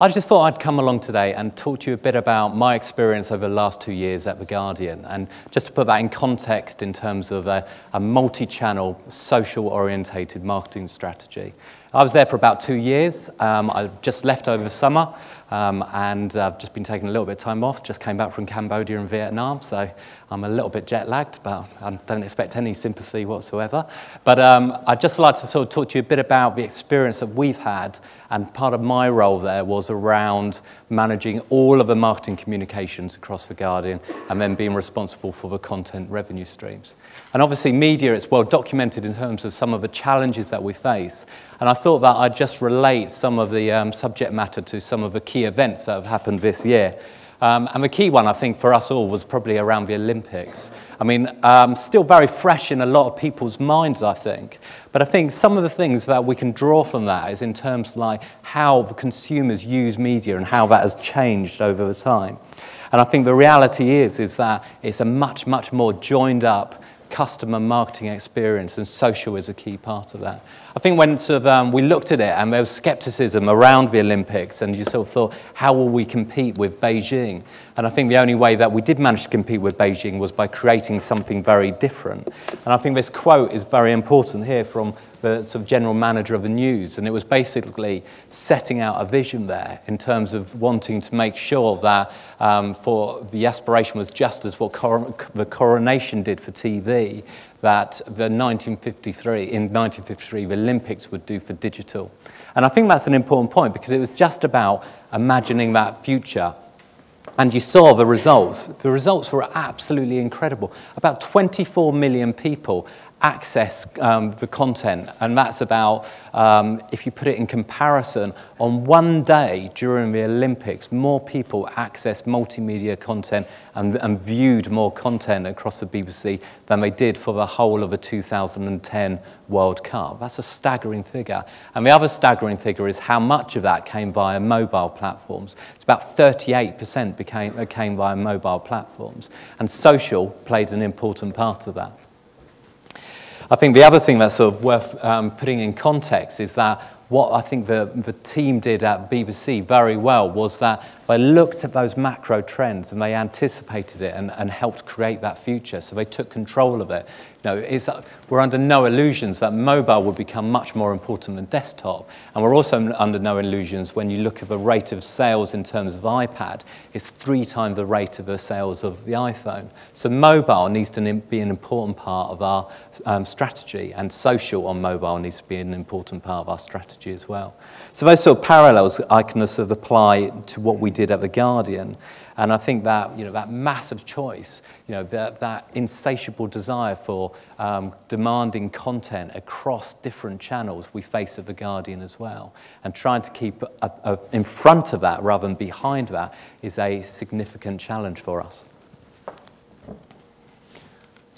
I just thought I'd come along today and talk to you a bit about my experience over the last 2 years at The Guardian, and just to put that in context in terms of a multi-channel, social-orientated marketing strategy. I was there for about 2 years. I just left over the summer, and I've just been taking a little bit of time off. Just came back from Cambodia and Vietnam, so I'm a little bit jet-lagged, but I don't expect any sympathy whatsoever. But I'd just like to sort of talk to you a bit about the experience that we've had, and part of my role there was around managing all of the marketing communications across The Guardian and then being responsible for the content revenue streams. And obviously media, it's well documented in terms of some of the challenges that we face. And I thought that I'd just relate some of the subject matter to some of the key events that have happened this year. And the key one, I think, for us all was probably around the Olympics. I mean, still very fresh in a lot of people's minds, I think. But I think some of the things that we can draw from that is in terms like how the consumers use media and how that has changed over the time. And I think the reality is that it's a much, much more joined up customer marketing experience, and social is a key part of that. I think when sort of, we looked at it and there was skepticism around the Olympics, and you sort of thought, how will we compete with Beijing? And I think the only way that we did manage to compete with Beijing was by creating something very different. And I think this quote is very important here from the sort of general manager of the news, and it was basically setting out a vision there in terms of wanting to make sure that for the aspiration was just as what the coronation did for TV, that in 1953 the Olympics would do for digital. And I think that's an important point, because it was just about imagining that future. And you saw the results. The results were absolutely incredible. About 24 million people access the content, and that's about, if you put it in comparison, on one day during the Olympics, more people accessed multimedia content and viewed more content across the BBC than they did for the whole of the 2010 World Cup. That's a staggering figure. And the other staggering figure is how much of that came via mobile platforms. It's about 38% came via mobile platforms, and social played an important part of that. I think the other thing that's sort of worth putting in context is that what I think the team did at BBC very well was that they looked at those macro trends and they anticipated it and helped create that future. So they took control of it. You know, we're under no illusions that mobile will become much more important than desktop. And we're also under no illusions when you look at the rate of sales in terms of iPad. It's 3 times the rate of the sales of the iPhone. So mobile needs to be an important part of our strategy, and social on mobile needs to be an important part of our strategy as well. So those sort of parallels I can sort of apply to what we did at The Guardian. And I think that, you know, that massive choice, you know, that insatiable desire for demanding content across different channels we face at The Guardian as well. And trying to keep in front of that rather than behind that is a significant challenge for us.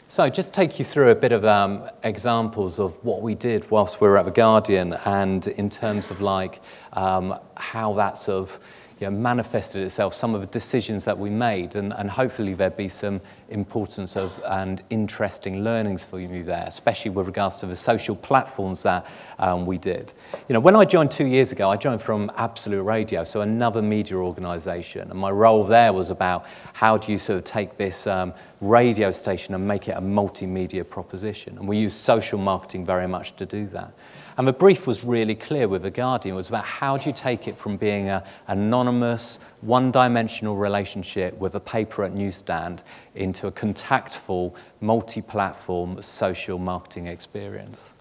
So just take you through a bit of examples of what we did whilst we were at The Guardian, and in terms of like how that sort of, you know, manifested itself, some of the decisions that we made, and hopefully there'd be some importance of and interesting learnings for you there, especially with regards to the social platforms that we did. You know, when I joined 2 years ago, I joined from Absolute Radio, so another media organisation, and my role there was about how do you sort of take this radio station and make it a multimedia proposition, and we use social marketing very much to do that. And the brief was really clear with The Guardian. It was about how do you take it from being an anonymous, one-dimensional relationship with a paper at newsstand into a contactful, multi-platform social marketing experience.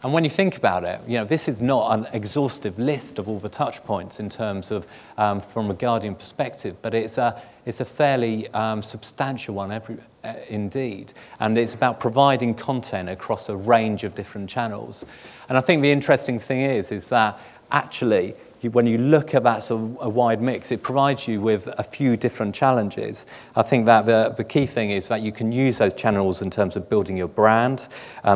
And when you think about it, you know, this is not an exhaustive list of all the touch points in terms of, from a Guardian perspective, but it's a fairly substantial one indeed. And it's about providing content across a range of different channels. And I think the interesting thing is that actually, when you look at that sort of a wide mix, it provides you with a few different challenges. I think that the key thing is that you can use those channels in terms of building your brand,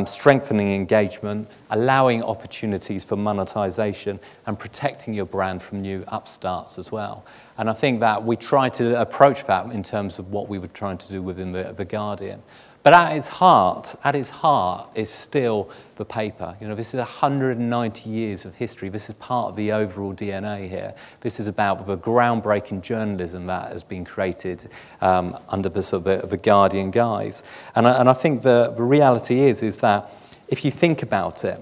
strengthening engagement, allowing opportunities for monetization, and protecting your brand from new upstarts as well. And I think that we try to approach that in terms of what we were trying to do within The Guardian. But at its heart is still the paper. You know, this is 190 years of history. This is part of the overall DNA here. This is about the groundbreaking journalism that has been created under the sort of the Guardian guise. And I think the reality is that if you think about it,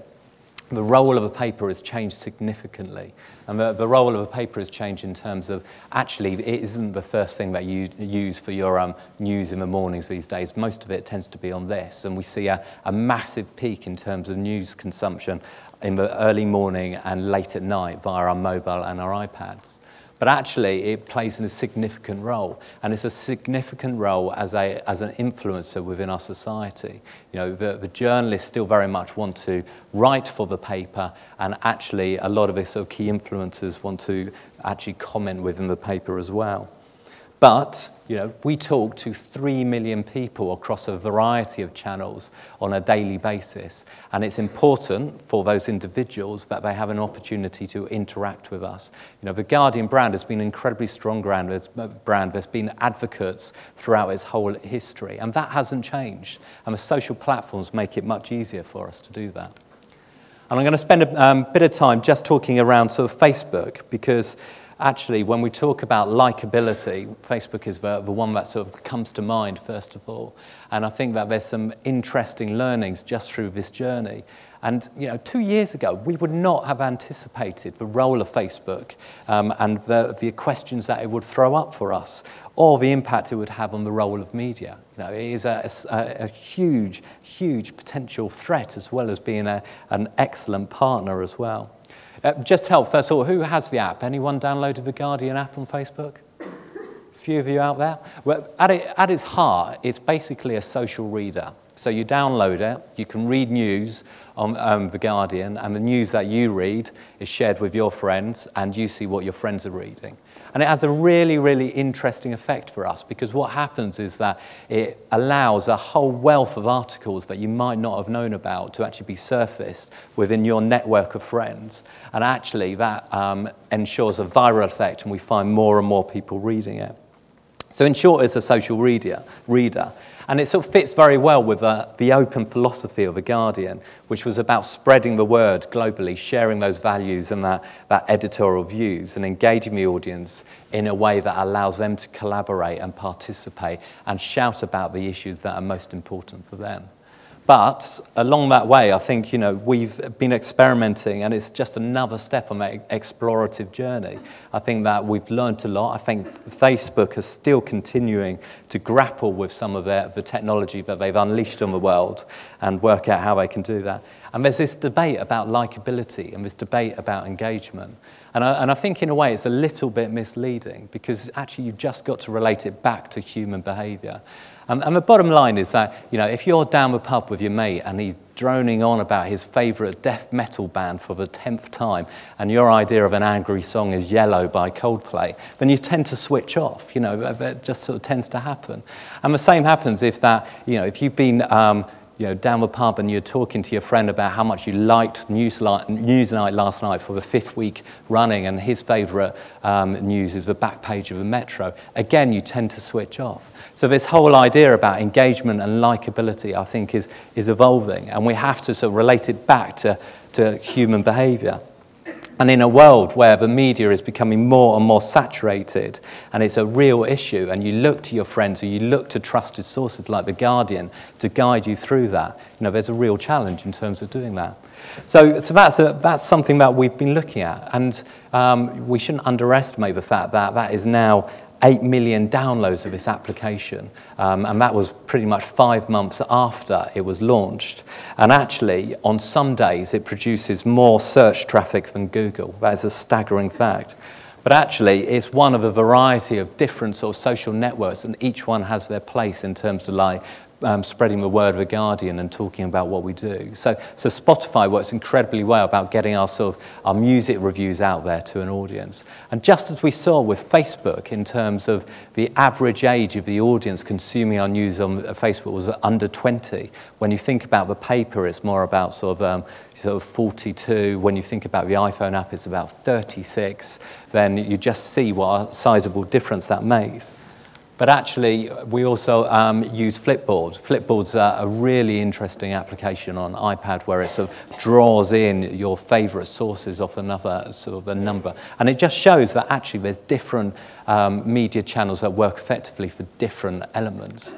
the role of a paper has changed significantly. And the role of a paper has changed in terms of, actually, it isn't the first thing that you use for your news in the mornings these days. Most of it tends to be on this. And we see a massive peak in terms of news consumption in the early morning and late at night via our mobile and our iPads. But actually, it plays a significant role, and it's a significant role as an influencer within our society. You know, the journalists still very much want to write for the paper, and actually, a lot of the sort of key influencers want to actually comment within the paper as well. But, you know, we talk to 3 million people across a variety of channels on a daily basis. And it's important for those individuals that they have an opportunity to interact with us. You know, the Guardian brand has been an incredibly strong brand. There's been advocates throughout its whole history. And that hasn't changed. And the social platforms make it much easier for us to do that. And I'm going to spend a bit of time just talking around sort of Facebook, because actually, when we talk about likability, Facebook is the one that sort of comes to mind, first of all. And I think that there's some interesting learnings just through this journey. And, you know, 2 years ago, we would not have anticipated the role of Facebook and the questions that it would throw up for us, or the impact it would have on the role of media. You know, it is a huge, huge potential threat, as well as being an excellent partner as well. Just to help, first of all, who has the app? Anyone downloaded the Guardian app on Facebook? A few of you out there? Well, at its heart, it's basically a social reader. So you download it, you can read news on the Guardian, and the news that you read is shared with your friends, and you see what your friends are reading. And it has a really, really interesting effect for us, because what happens is that it allows a whole wealth of articles that you might not have known about to actually be surfaced within your network of friends. And actually that ensures a viral effect, and we find more and more people reading it. So in short, it's a social reader. And it sort of fits very well with the open philosophy of The Guardian, which was about spreading the word globally, sharing those values and that editorial views, and engaging the audience in a way that allows them to collaborate and participate and shout about the issues that are most important for them. But along that way, I think, you know, we've been experimenting, and it's just another step on that explorative journey. I think that we've learned a lot. I think Facebook is still continuing to grapple with some of the technology that they've unleashed on the world and work out how they can do that. And there's this debate about likability and this debate about engagement. And I think in a way it's a little bit misleading, because actually you've just got to relate it back to human behaviour. And the bottom line is that, you know, if you're down the pub with your mate and he's droning on about his favourite death metal band for the 10th time, and your idea of an angry song is Yellow by Coldplay, then you tend to switch off. You know, that just sort of tends to happen. And the same happens if that, you know, if you've been you know, down the pub and you're talking to your friend about how much you liked Newsnight last night for the 5th week running, and his favourite news is the back page of the Metro, again, you tend to switch off. So this whole idea about engagement and likability, I think, is evolving, and we have to sort of relate it back to human behaviour. And in a world where the media is becoming more and more saturated, and it's a real issue, and you look to your friends or you look to trusted sources like The Guardian to guide you through that, you know, there's a real challenge in terms of doing that. So that's something that we've been looking at, and we shouldn't underestimate the fact that that is now 8 million downloads of this application, and that was pretty much 5 months after it was launched. And actually, on some days, it produces more search traffic than Google. That is a staggering fact. But actually, it's one of a variety of different sort of social networks, and each one has their place in terms of like spreading the word of The Guardian and talking about what we do. So Spotify works incredibly well about getting our music reviews out there to an audience. And just as we saw with Facebook in terms of the average age of the audience consuming our news on Facebook was under 20, when you think about the paper, it's more about sort of 42. When you think about the iPhone app, it's about 36. Then you just see what a sizable difference that makes. But actually, we also use Flipboard. Flipboard's a really interesting application on iPad where it sort of draws in your favourite sources off another sort of a number. And it just shows that actually there's different media channels that work effectively for different elements.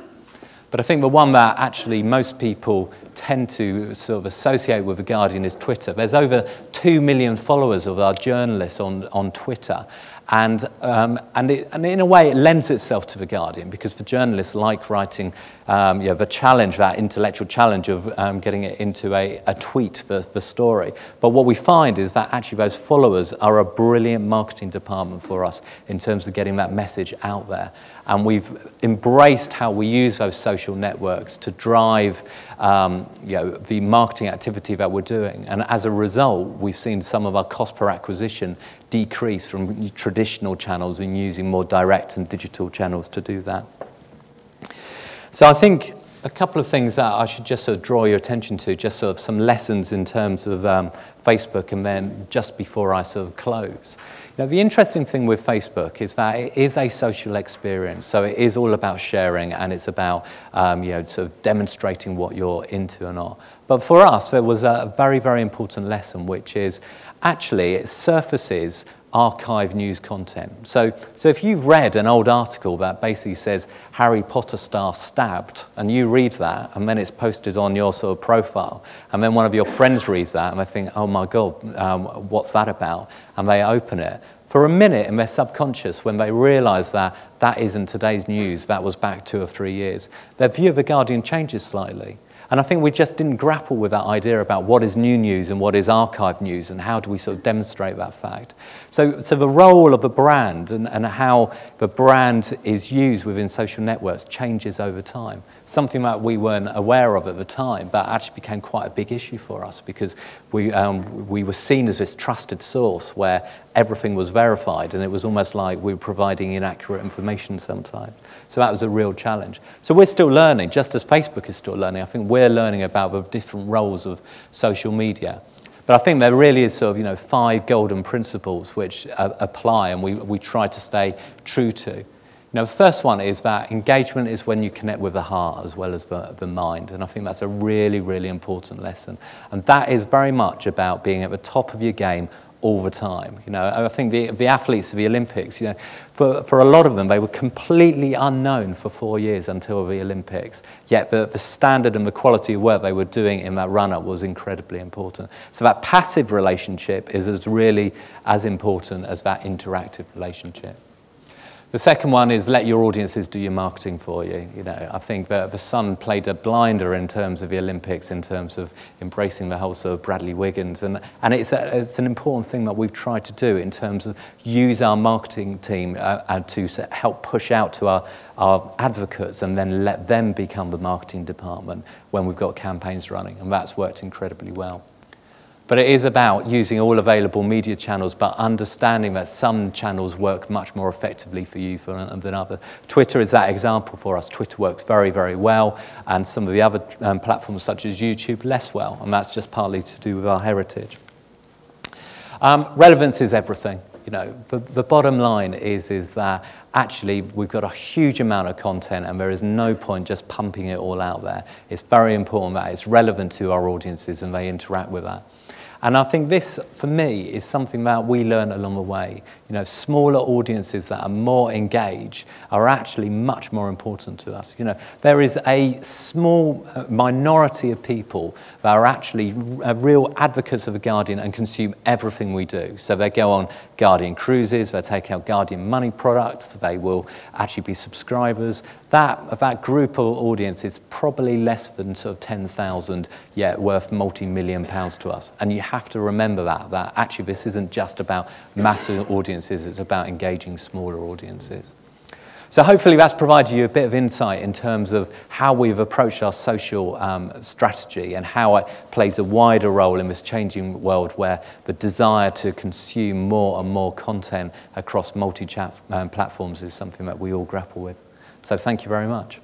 But I think the one that actually most people tend to sort of associate with The Guardian is Twitter. There's over 2 million followers of our journalists on Twitter. And in a way, it lends itself to The Guardian because the journalists like writing the challenge, that intellectual challenge of getting it into a tweet for the story. But what we find is that actually those followers are a brilliant marketing department for us in terms of getting that message out there. And we've embraced how we use those social networks to drive the marketing activity that we're doing. And as a result, we've seen some of our cost per acquisition decrease from traditional channels and using more direct and digital channels to do that. So I think a couple of things that I should just sort of draw your attention to, just sort of some lessons in terms of Facebook, and then just before I sort of close. Now, the interesting thing with Facebook is that it is a social experience, so it is all about sharing, and it's about sort of demonstrating what you're into or not. But for us, there was a very, very important lesson, which is actually it surfaces archive news content. So if you've read an old article that basically says Harry Potter star stabbed, and you read that, and then it's posted on your sort of profile, and then one of your friends reads that, and they think, oh my God, what's that about? And they open it. For a minute in their subconscious, when they realise that that isn't today's news, that was back 2 or 3 years, their view of The Guardian changes slightly. And I think we just didn't grapple with that idea about what is new news and what is archive news and how do we sort of demonstrate that fact. So the role of the brand and how the brand is used within social networks changes over time. Something that we weren't aware of at the time, but actually became quite a big issue for us because we were seen as this trusted source where everything was verified, and it was almost like we were providing inaccurate information sometimes. So that was a real challenge. So we're still learning, just as Facebook is still learning. I think we're learning about the different roles of social media. But I think there really is sort of 5 golden principles which apply, and we try to stay true to. The first one is that engagement is when you connect with the heart as well as the mind, and I think that's a really, really important lesson. And that is very much about being at the top of your game all the time. I think the athletes of the Olympics, for a lot of them, they were completely unknown for 4 years until the Olympics. Yet the standard and the quality of work they were doing in that run-up was incredibly important. So that passive relationship is as really as important as that interactive relationship. The second one is let your audiences do your marketing for you. I think that the Sun played a blinder in terms of the Olympics, in terms of embracing the whole sort of Bradley Wiggins, and it's an important thing that we've tried to do in terms of use our marketing team and to help push out to our advocates and then let them become the marketing department when we've got campaigns running, and that's worked incredibly well. But it is about using all available media channels, but understanding that some channels work much more effectively for you than others. Twitter is that example for us. Twitter works very, very well, and some of the other platforms such as YouTube less well, and that's just partly to do with our heritage. Relevance is everything. The bottom line is that actually we've got a huge amount of content and there is no point just pumping it all out there. It's very important that it's relevant to our audiences and they interact with that. And I think this, for me, is something that we learn along the way. Smaller audiences that are more engaged are actually much more important to us. There is a small minority of people that are actually real advocates of The Guardian and consume everything we do. So they go on Guardian cruises, they take out Guardian money products, they will actually be subscribers. That group of audience is probably less than sort of 10,000, yet worth multi-million pounds to us. And you have to remember that actually this isn't just about massive audiences, it's about engaging smaller audiences. So hopefully that's provided you a bit of insight in terms of how we've approached our social strategy and how it plays a wider role in this changing world where the desire to consume more and more content across multi-platforms is something that we all grapple with. So thank you very much.